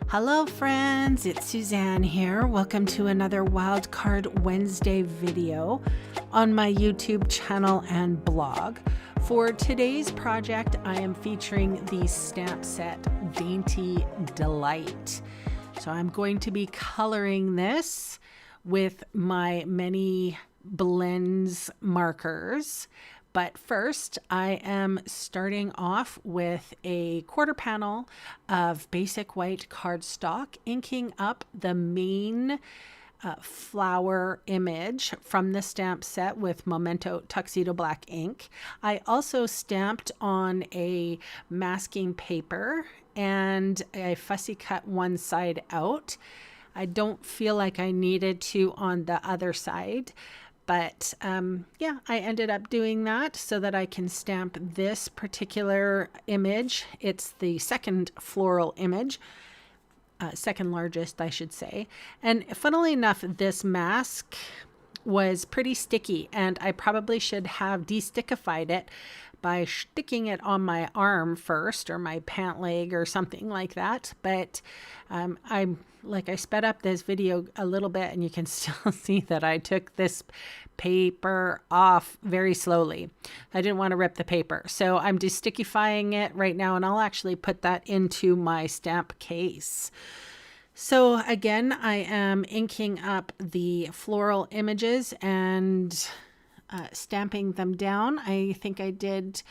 Hello friends, it's Suzanne here. Welcome to another Wildcard Wednesday video on my YouTube channel and blog. For today's project, I am featuring the stamp set Dainty Delight. So I'm going to be coloring this with my many blends markers. But first, I am starting off with a quarter panel of basic white cardstock, inking up the main flower image from the stamp set with Memento Tuxedo Black ink. I also stamped on a masking paper and I fussy cut one side out. I don't feel like I needed to on the other side. But yeah, I ended up doing that so that I can stamp this particular image. It's the second floral image, second largest, I should say. And funnily enough, this mask was pretty sticky and I probably should have destickified it by sticking it on my arm first or my pant leg or something like that. But I sped up this video a little bit and you can still see that I took this paper off very slowly. I didn't want to rip the paper. So I'm destickifying it right now and I'll actually put that into my stamp case. So again, I am inking up the floral images and stamping them down. I think I did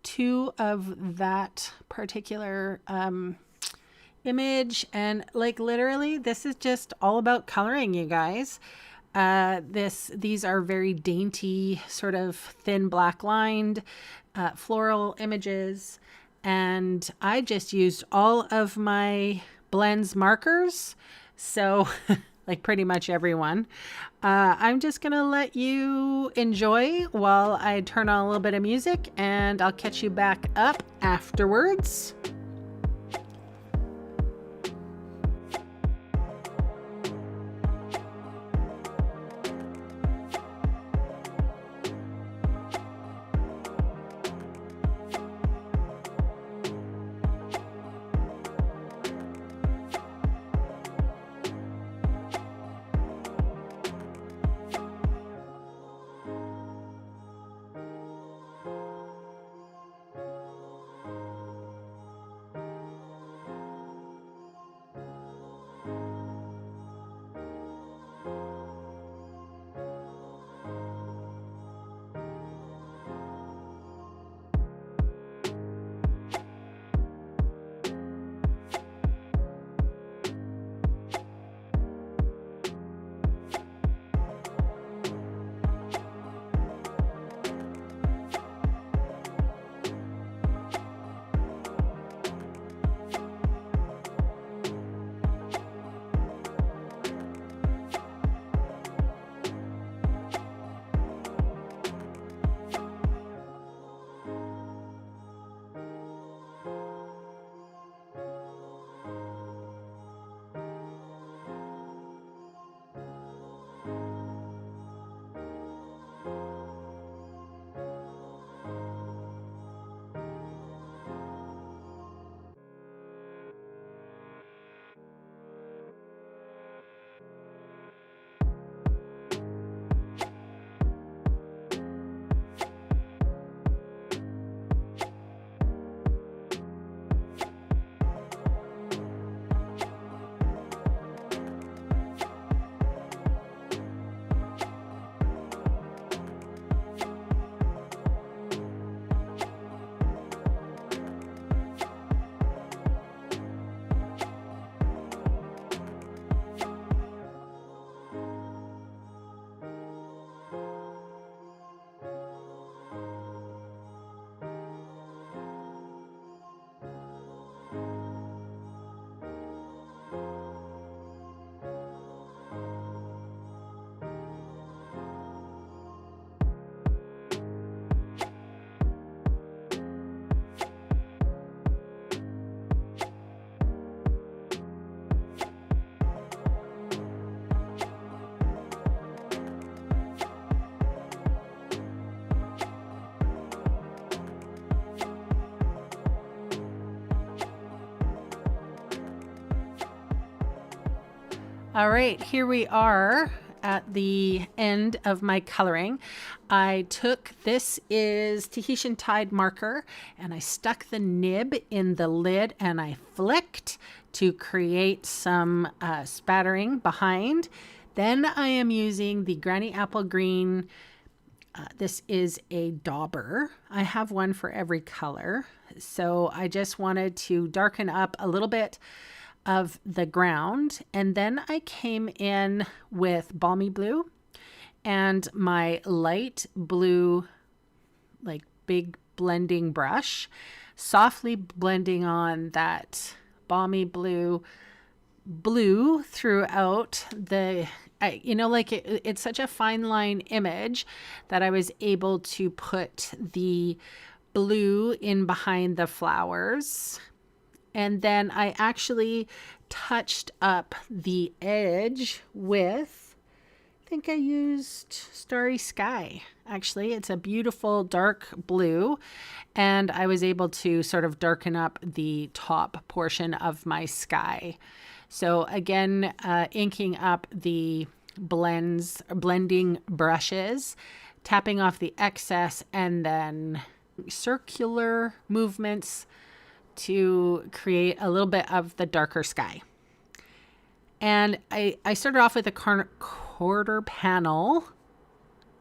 2 of that particular image, and like literally this is just all about coloring, you guys. These are very dainty, sort of thin black lined floral images, and I just used all of my blends markers, so like pretty much everyone. I'm just gonna let you enjoy while I turn on a little bit of music, and I'll catch you back up afterwards. All right, here we are at the end of my coloring. I took, this is Tahitian Tide marker, and I stuck the nib in the lid and I flicked to create some spattering behind. Then I am using the Granny Apple Green. This is a dauber. I have one for every color. So I just wanted to darken up a little bit of the ground, and then I came in with balmy blue and my light blue, like big blending brush, softly blending on that balmy blue throughout the, it's such a fine line image that I was able to put the blue in behind the flowers. And then I actually touched up the edge with, I think I used Starry Sky. Actually, it's a beautiful dark blue. And I was able to sort of darken up the top portion of my sky. So again, inking up the blending brushes, tapping off the excess, and then circular movements to create a little bit of the darker sky. And I started off with a quarter panel,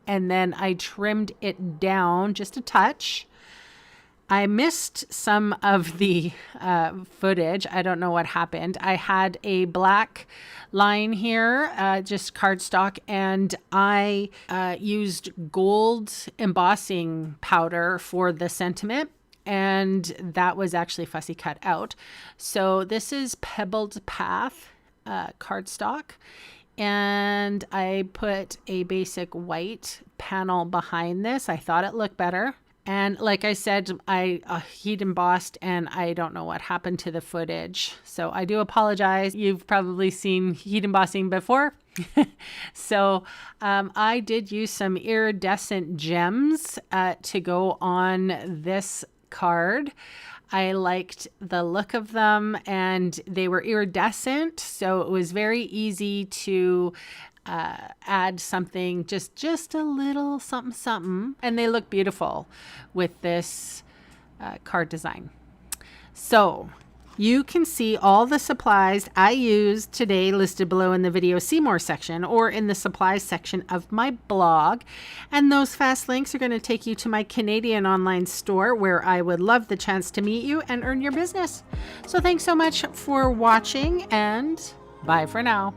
and then I trimmed it down just a touch. I missed some of the footage. I don't know what happened. I had a black line here, just cardstock, and I used gold embossing powder for the sentiment. And that was actually fussy cut out. So this is Pebbled Path cardstock. And I put a basic white panel behind this. I thought it looked better. And like I said, I heat embossed, and I don't know what happened to the footage. So I do apologize. You've probably seen heat embossing before. So I did use some iridescent gems to go on this card. I liked the look of them, and they were iridescent, so it was very easy to add something, just a little something, and they look beautiful with this card design. So you can see all the supplies I used today listed below in the video See More section or in the supplies section of my blog. And those fast links are going to take you to my Canadian online store, where I would love the chance to meet you and earn your business. So thanks so much for watching, and bye for now.